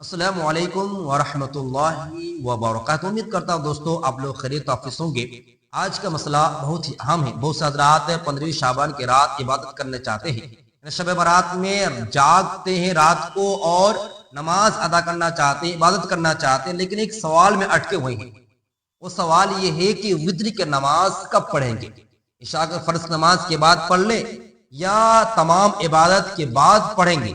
السلام علیکم ورحمۃ اللہ وبرکاتہ۔ امید کرتا ہوں دوستو آپ لوگ خیریت و عافیت ہوں گے۔ آج کا مسئلہ بہت ہی اہم ہے۔ بہت سے حضرات 15 شعبان کی رات عبادت کرنا چاہتے ہیں، شب برات میں جاگتے ہیں رات کو اور نماز ادا کرنا چاہتے ہیں، عبادت کرنا چاہتے ہیں، لیکن ایک سوال میں اٹکے ہوئے ہیں۔ وہ سوال یہ ہے کہ وتر کی نماز کب پڑھیں گے؟ عشاء کے فرض نماز کے بعد پڑھ لیں یا تمام عبادت کے بعد پڑھیں گے؟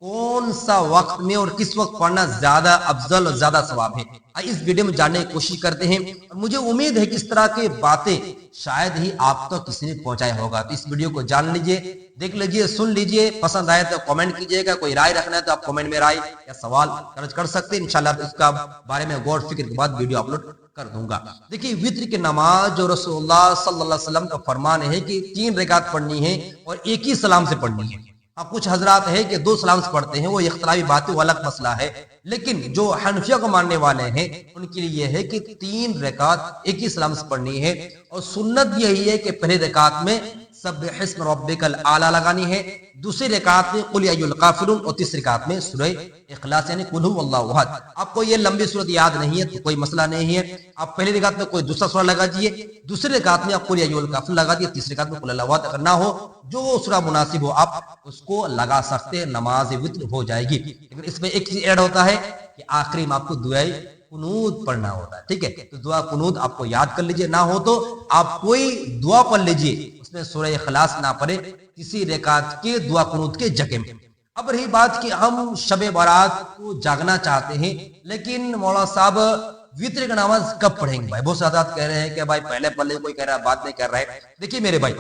کون سا وقت میں اور کس وقت پڑھنا زیادہ افضل اور زیادہ ثواب ہے؟ اس ویڈیو میں جاننے کی کوشش کرتے ہیں، اور مجھے امید ہے کہ اس طرح کی باتیں شاید ہی آپ تک کسی نے پہنچایا ہوگا۔ تو اس ویڈیو کو جان لیجئے، دیکھ لیجئے، سن لیجئے، پسند آئے تو کامنٹ کیجئے گا، کوئی رائے رکھنا ہے تو آپ کامنٹ میں رائے یا سوال درج کر سکتے ہیں۔ انشاءاللہ اس کا بارے میں غور فکر کے بعد ویڈیو اپلوڈ کر دوں گا۔ دیکھیے، وتر کی نماز جو رسول اللہ صلی اللہ علیہ وسلم کا فرمان ہے کہ 3 رکعت پڑھنی ہے اور ایک ہی سلام سے پڑھنی ہے۔ اب کچھ حضرات ہیں کہ 2 سلام سے پڑھتے ہیں، وہ اختلافی باتیں، وہ الگ مسئلہ ہے، لیکن جو حنفیہ کو ماننے والے ہیں ان کے لیے یہ ہے کہ 3 رکعت ایک ہی سلام سے پڑھنی ہے، اور سنت یہی ہے کہ پہلے رکعت میں سبح اسم ربک الاعلی لگانی ہے، دوسری رکعت میں قل یا ایھا الکافرون، اور تیسری رکعت میں سورہ اخلاص یعنی قل هو اللہ احد۔ آپ کو یہ لمبی صورت یاد نہیں ہے تو کوئی مسئلہ نہیں ہے، آپ پہلی رکعت میں کوئی دوسرا سورہ لگا دیجئے، دوسری رکعت میں آپ قل یا ایھا الکافرون لگا دیجئے، تیسری رکعت میں قل اللہ احد۔ اگر نہ ہو جو سورہ مناسب ہو آپ اس کو لگا سکتے ہیں، نماز وتر ہو جائے گی۔ لیکن اس میں ایک چیز ایڈ ہوتا ہے کہ آخری میں آپ کو دعائے قنوت پڑھنا ہوتا ہے، ٹھیک ہے؟ تو دعا قنوت آپ کو یاد کر لیجئے، نہ ہو تو آپ کوئی دعا پڑھ لیجئے، اس میں سورہ اخلاص نہ پڑھے کسی رکعت کے دعا قنوت کے جگہ میں۔ اب رہی بات کہ ہم شب برات کو جاگنا چاہتے ہیں، لیکن مولانا صاحب وتر کی نماز کب پڑھیں گے؟ بھائی بہت سے حضرات کہہ رہے ہیں کہ بھائی پہلے پڑھ لیں، کوئی کہہ رہا ہے بعد میں کر رہا ہے۔ دیکھیے میرے بھائی،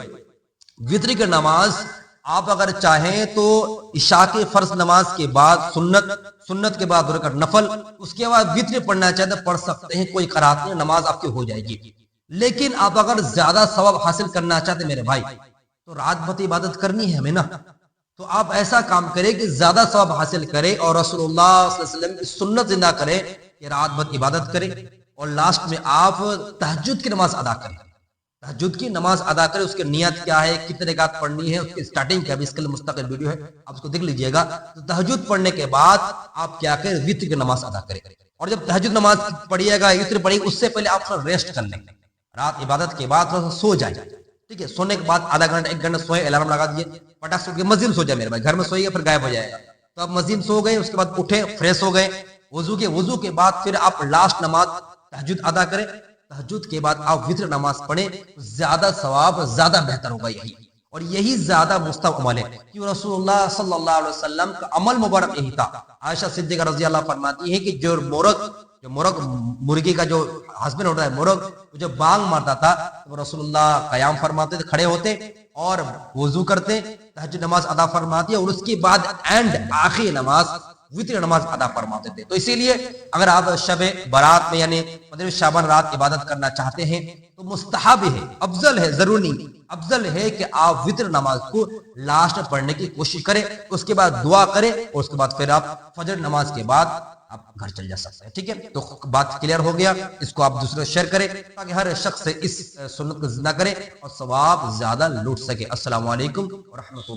وتر کی نماز آپ اگر چاہیں تو عشاء کے فرض نماز کے بعد سنت کے بعد 2 رکعت نفل، اس کے بعد وتر پڑھنا چاہتے ہیں پڑھ سکتے ہیں، کوئی قرات نہیں، نماز آپ کی ہو جائے گی۔ لیکن آپ اگر زیادہ ثواب حاصل کرنا چاہتے ہیں میرے بھائی تو رات بھر عبادت کرنی ہے ہمیں نا، تو آپ ایسا کام کریں کہ زیادہ ثواب حاصل کریں اور رسول اللہ صلی اللہ علیہ وسلم کی سنت زندہ کریں کہ رات بھر عبادت کریں، اور لاسٹ میں آپ تہجد کی نماز ادا کریں۔ تہجد کی نماز ادا کریں، اس کی نیت کیا ہے، کتنے رکعت پڑھنی ہے، اس کی سٹارٹنگ کیا ہے، اس کے لیے مستقل ویڈیو ہے، آپ اس کو دیکھ لیجئے گا۔ تو تہجد پڑھنے کے بعد آپ کیا کریں، وتر کی نماز ادا کریں، اور جب تہجد نماز پڑھیے گا، وتر پڑھیے گا، اس سے پہلے آپ تھوڑا ریسٹ کر لیں، رات عبادت کے بعد تھوڑا سو جائیں، ٹھیک ہے؟ سونے کے بعد آدھا گھنٹہ 1 گھنٹہ سوئے، الارم لگا دیجئے، پٹاخ سے مسجد سو جائے میرے بھائی، گھر میں سوئیے پھر غائب ہو جائے گا۔ تو آپ مسجد سو گئے، اس کے بعد اٹھے، فریش ہو گئے، وضو کے بعد پھر آپ لاسٹ نماز تہجد ادا کریں۔ تہجد کے بعد آپ وتر نماز پڑھیں، زیادہ ثواب، زیادہ بہتر ہوگا یہی، اور یہی زیادہ مستحب عمل ہے، کہ رسول اللہ صلی اللہ علیہ وسلم کا عمل مبارک یہی تھا۔ عائشہ صدیقہ رضی اللہ فرماتی ہے کہ جو مرغی کا جو ہسبینڈ ہوتا ہے مرغ، جو بانگ مارتا تھا تو رسول اللہ قیام فرماتے تھے، کھڑے ہوتے اور وضو کرتے، تہجد نماز ادا فرماتی، اور اس کے بعد آخری نماز وتر نماز ادا فرماتے تھے۔ تو اسی لیے اگر آپ شب برات میں یعنی 15 شعبان رات عبادت کرنا چاہتے ہیں تو مستحب ہے، افضل ہے، ضروری نہیں، افضل ہے کہ آپ وتر نماز کو لاسٹ پڑھنے کی کوشش کریں، اس کے بعد دعا کریں، اور اس کے بعد پھر آپ فجر نماز کے بعد آپ گھر چل جا سکتے ہیں، ٹھیک ہے؟ تو بات کلیئر ہو گیا، اس کو آپ دوسرے شیئر کریں تاکہ ہر شخص اس سنت کو زندہ کرے اور ثواب زیادہ لوٹ سکے۔ السلام علیکم ورحمۃ اللہ۔